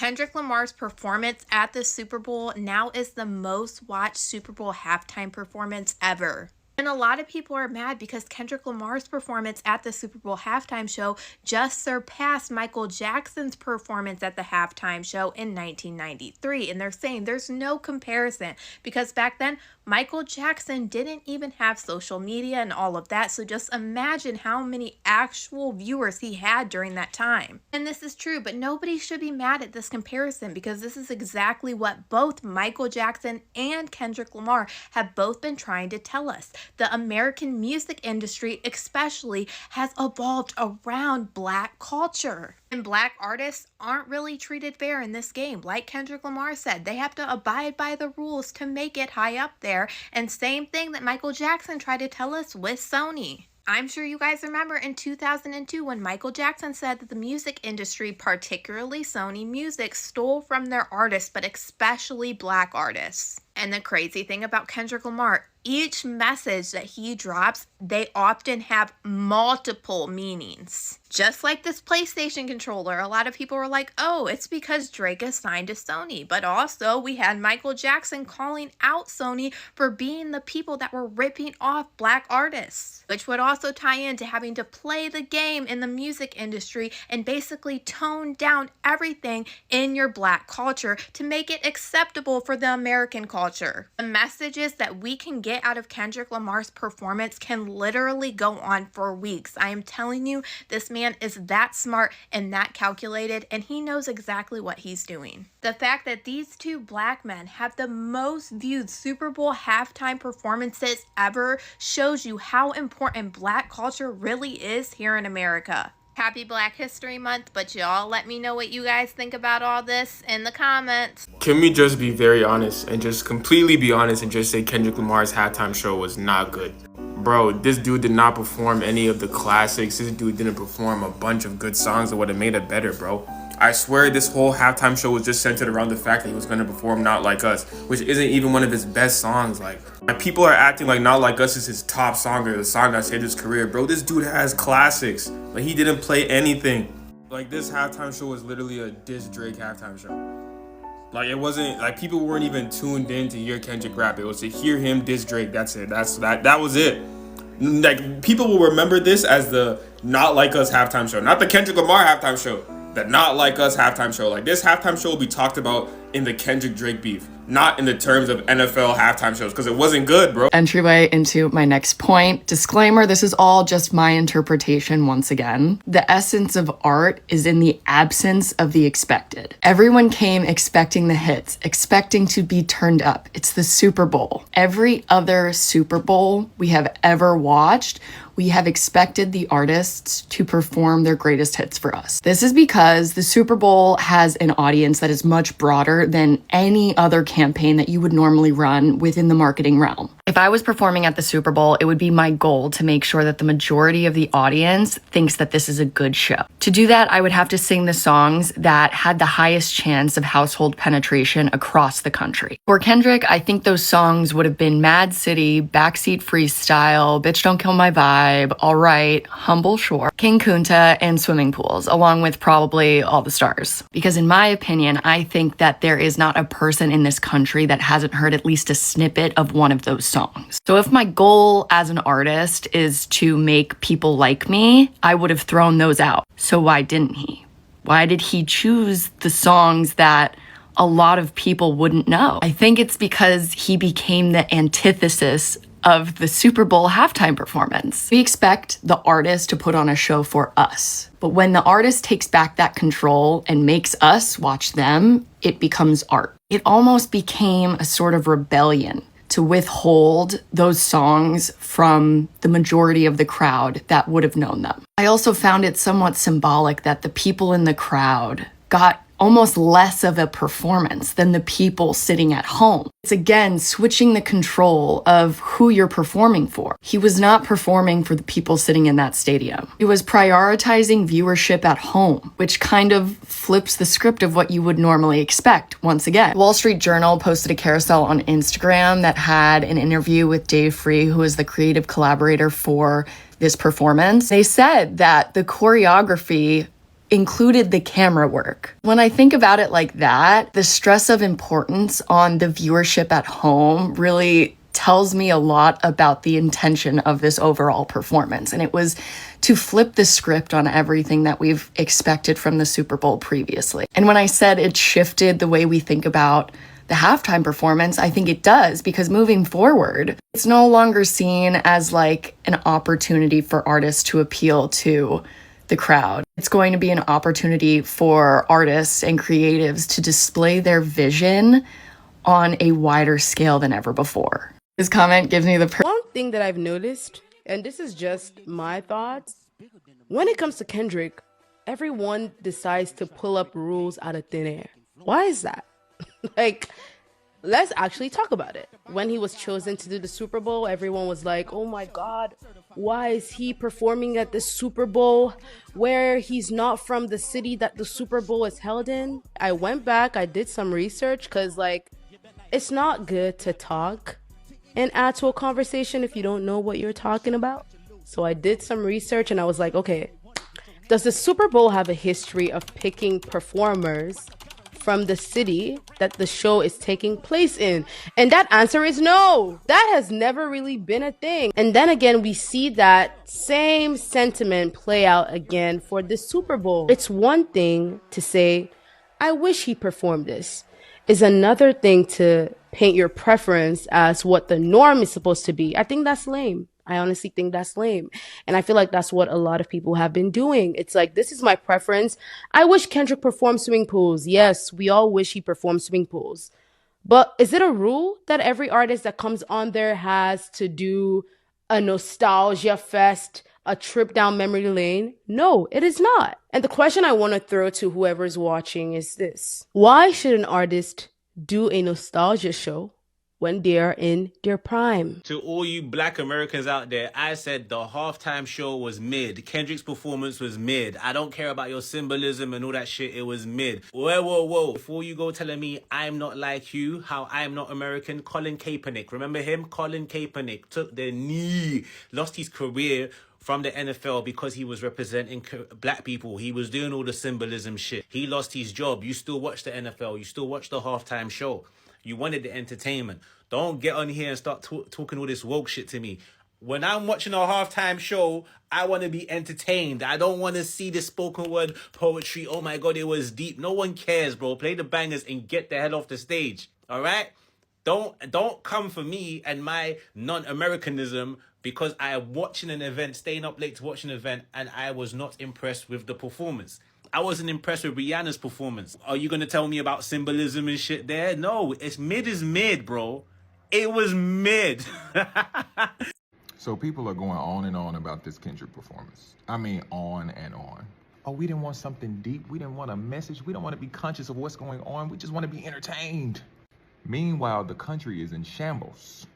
Kendrick Lamar's performance at the Super Bowl now is the most watched Super Bowl halftime performance ever. And a lot of people are mad because Kendrick Lamar's performance at the Super Bowl halftime show just surpassed Michael Jackson's performance at the halftime show in 1993. And they're saying there's no comparison because back then, Michael Jackson didn't even have social media and all of that. So just imagine how many actual viewers he had during that time. And this is true, but nobody should be mad at this comparison because this is exactly what both Michael Jackson and Kendrick Lamar have both been trying to tell us. The American music industry especially has evolved around Black culture. And Black artists aren't really treated fair in this game. Like Kendrick Lamar said, they have to abide by the rules to make it high up there. And same thing that Michael Jackson tried to tell us with Sony. I'm sure you guys remember in 2002 when Michael Jackson said that the music industry, particularly Sony Music, stole from their artists, but especially Black artists. And the crazy thing about Kendrick Lamar, each message that he drops, they often have multiple meanings. Just like this PlayStation controller, a lot of people were like, oh, it's because Drake is signed to Sony. But also, we had Michael Jackson calling out Sony for being the people that were ripping off Black artists, which would also tie into having to play the game in the music industry and basically tone down everything in your Black culture to make it acceptable for the American culture. The messages that we can get out of Kendrick Lamar's performance can literally go on for weeks. I am telling you, this man is that smart and that calculated, and he knows exactly what he's doing. The fact that these two Black men have the most viewed Super Bowl halftime performances ever shows you how important Black culture really is here in America. Happy Black History Month, but y'all let me know what you guys think about all this in the comments. Can we just be very honest and just completely be honest and just say Kendrick Lamar's halftime show was not good? Bro, this dude did not perform any of the classics. This dude didn't perform a bunch of good songs that would have made it better, bro. I swear this whole halftime show was just centered around the fact that he was going to perform Not Like Us, which isn't even one of his best songs. Like people are acting like Not Like Us is his top song or the song that saved his career. Bro, this dude has classics. Like, he didn't play anything. Like, this halftime show was literally a diss Drake halftime show. Like, it wasn't, like, people weren't even tuned in to hear Kendrick rap. It was to hear him diss Drake. That's it. That was it. Like, people will remember this as the Not Like Us halftime show, not the Kendrick Lamar halftime show. The Not Like Us halftime show. Like, this halftime show will be talked about in the Kendrick Drake beef, not in the terms of NFL halftime shows, because it wasn't good, bro. Entryway into my next point. Disclaimer, this is all just my interpretation once again. The essence of art is in the absence of the expected. Everyone came expecting the hits, expecting to be turned up. It's the Super Bowl. Every other Super Bowl we have ever watched, we have expected the artists to perform their greatest hits for us. This is because the Super Bowl has an audience that is much broader than any other campaign that you would normally run within the marketing realm. If I was performing at the Super Bowl, it would be my goal to make sure that the majority of the audience thinks that this is a good show. To do that, I would have to sing the songs that had the highest chance of household penetration across the country. For Kendrick, I think those songs would have been Mad City, Backseat Freestyle, Bitch Don't Kill My Vibe, All Right, Humble Shore, King Kunta, and Swimming Pools, along with probably All the Stars. Because in my opinion, I think that there is not a person in this country that hasn't heard at least a snippet of one of those songs. So if my goal as an artist is to make people like me, I would have thrown those out. So why didn't he? Why did he choose the songs that a lot of people wouldn't know? I think it's because he became the antithesis of the Super Bowl halftime performance. We expect the artist to put on a show for us. But when the artist takes back that control and makes us watch them, it becomes art. It almost became a sort of rebellion to withhold those songs from the majority of the crowd that would have known them. I also found it somewhat symbolic that the people in the crowd got almost less of a performance than the people sitting at home. It's again switching the control of who you're performing for. He was not performing for the people sitting in that stadium. He was prioritizing viewership at home, which kind of flips the script of what you would normally expect. Once again, Wall Street Journal posted a carousel on Instagram that had an interview with Dave Free, who is the creative collaborator for this performance. They said that the choreography included the camera work. When I think about it like that, the stress of importance on the viewership at home really tells me a lot about the intention of this overall performance. And it was to flip the script on everything that we've expected from the Super Bowl previously. And when I said it shifted the way we think about the halftime performance, I think it does, because moving forward, it's no longer seen as like an opportunity for artists to appeal to the crowd. It's going to be an opportunity for artists and creatives to display their vision on a wider scale than ever before. This comment gives me the one thing that I've noticed, and this is just my thoughts, when it comes to Kendrick, everyone decides to pull up rules out of thin air. Why is that? Like, let's actually talk about it. When he was chosen to do the Super Bowl, everyone was like, oh my God, why is he performing at the Super Bowl where he's not from the city that the Super Bowl is held in? I went back, I did some research, because like, it's not good to talk and add to a conversation if you don't know what you're talking about. So I did some research and I was like, okay, does the Super Bowl have a history of picking performers from the city that the show is taking place in? And that answer is no. That has never really been a thing. And then again, we see that same sentiment play out again for the Super Bowl. It's one thing to say, I wish he performed this. Is another thing to paint your preference as what the norm is supposed to be. I think that's lame. I honestly think that's lame. And I feel like that's what a lot of people have been doing. It's like, this is my preference. I wish Kendrick performed swimming pools. Yes, we all wish he performed swimming pools. But is it a rule that every artist that comes on there has to do a nostalgia fest, a trip down memory lane? No, it is not. And the question I want to throw to whoever's watching is this. Why should an artist do a nostalgia show when they are in their prime? To all you black Americans out there, I said the halftime show was mid. Kendrick's performance was mid. I don't care about your symbolism and all that shit. It was mid. Whoa. Before you go telling me I'm not like you, how I'm not American, Colin Kaepernick. Remember him? Colin Kaepernick took the knee, lost his career from the NFL because he was representing black people. He was doing all the symbolism shit. He lost his job. You still watch the NFL. You still watch the halftime show. You wanted the entertainment. Don't get on here and start talking all this woke shit to me. When I'm watching a halftime show, I want to be entertained. I don't want to see the spoken word poetry. Oh my God, it was deep. No one cares, bro. Play the bangers and get the hell off the stage. All right? Don't come for me and my non-Americanism because I'm watching an event, staying up late to watch an event, and I was not impressed with the performance. I wasn't impressed with Rihanna's performance. Are you going to tell me about symbolism and shit there? No, it's mid is mid, bro. It was mid. So people are going on and on about this Kendrick performance. I mean, on and on. Oh, we didn't want something deep. We didn't want a message. We don't want to be conscious of what's going on. We just want to be entertained. Meanwhile, the country is in shambles.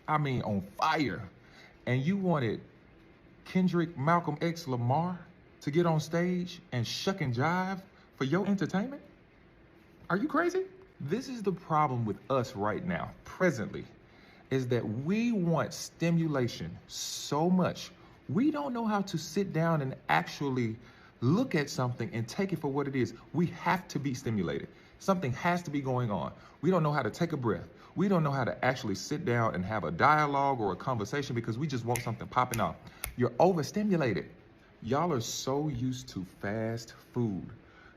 I mean, on fire. And you wanted Kendrick, Malcolm X, Lamar to get on stage and shuck and jive for your entertainment? Are you crazy? This is the problem with us right now, presently, is that we want stimulation so much. We don't know how to sit down and actually look at something and take it for what it is. We have to be stimulated. Something has to be going on. We don't know how to take a breath. We don't know how to actually sit down and have a dialogue or a conversation because we just want something popping off. You're overstimulated. Y'all are so used to fast food.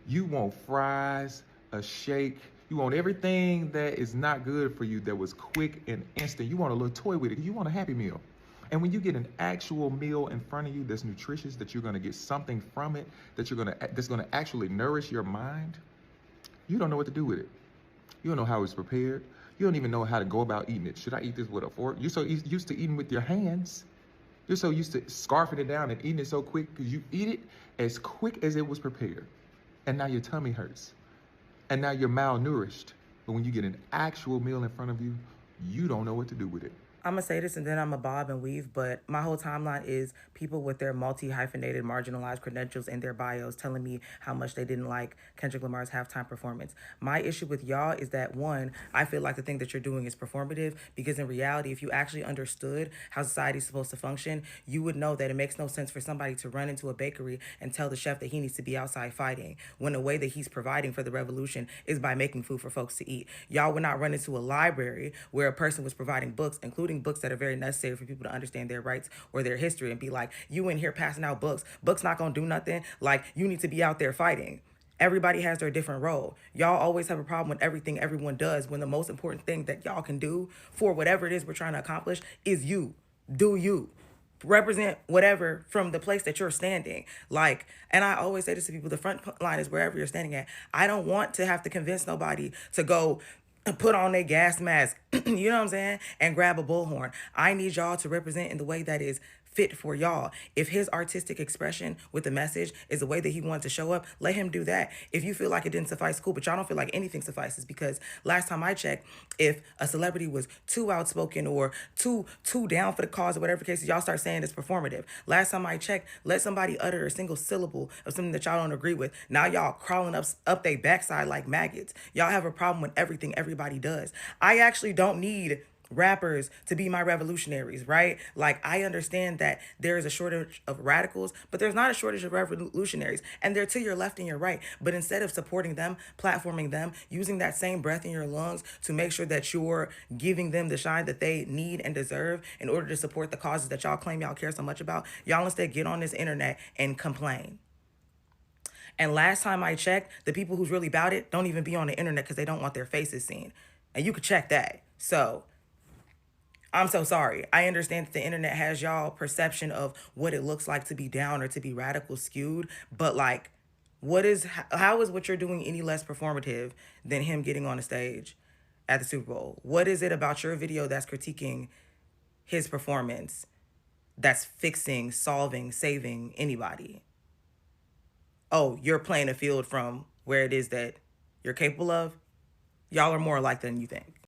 You want fries, a shake. You want everything that is not good for you that was quick and instant. You want a little toy with it. You want a Happy Meal. And when you get an actual meal in front of you that's nutritious, that you're gonna get something from it, that's gonna actually nourish your mind, you don't know what to do with it. You don't know how it's prepared. You don't even know how to go about eating it. Should I eat this with a fork? You're so used to eating with your hands. You're so used to scarfing it down and eating it so quick because you eat it as quick as it was prepared. And now your tummy hurts. And now you're malnourished. But when you get an actual meal in front of you, you don't know what to do with it. I'm gonna say this and then I'm gonna bob and weave, but my whole timeline is people with their multi-hyphenated marginalized credentials in their bios telling me how much they didn't like Kendrick Lamar's halftime performance. My issue with y'all is that, one, I feel like the thing that you're doing is performative, because in reality, if you actually understood how society's supposed to function, you would know that it makes no sense for somebody to run into a bakery and tell the chef that he needs to be outside fighting, when the way that he's providing for the revolution is by making food for folks to eat. Y'all would not run into a library where a person was providing books, including books that are very necessary for people to understand their rights or their history, and be like, you in here passing out books not gonna do nothing, like you need to be out there fighting. Everybody has their different role. Y'all always have a problem with everything everyone does, when the most important thing that y'all can do for whatever it is we're trying to accomplish is you. Do you represent whatever from the place that you're standing. Like, and I always say this to people, the front line is wherever you're standing at. I don't want to have to convince nobody to go put on their gas mask, you know what I'm saying, and grab a bullhorn. I need y'all to represent in the way that is fit for y'all. If his artistic expression with the message is the way that he wanted to show up, let him do that. If you feel like it didn't suffice, cool, but y'all don't feel like anything suffices, because last time I checked, if a celebrity was too outspoken or too down for the cause or whatever case, y'all start saying it's performative. Last time I checked, let somebody utter a single syllable of something that y'all don't agree with. Now y'all crawling up their backside like maggots. Y'all have a problem with everything everybody does. I actually don't need rappers to be my revolutionaries, right? Like, I understand that there is a shortage of radicals, but there's not a shortage of revolutionaries, and they're to your left and your right. But instead of supporting them, platforming them, using that same breath in your lungs to make sure that you're giving them the shine that they need and deserve in order to support the causes that y'all claim y'all care so much about, y'all instead get on this internet and complain. And last time I checked, the people who's really about it don't even be on the internet because they don't want their faces seen. And you could check that. So I'm so sorry. I understand that the internet has y'all perception of what it looks like to be down or to be radical skewed, but like, how is what you're doing any less performative than him getting on the stage at the Super Bowl? What is it about your video that's critiquing his performance that's fixing, solving, saving anybody? Oh, you're playing a field from where it is that you're capable of? Y'all are more alike than you think.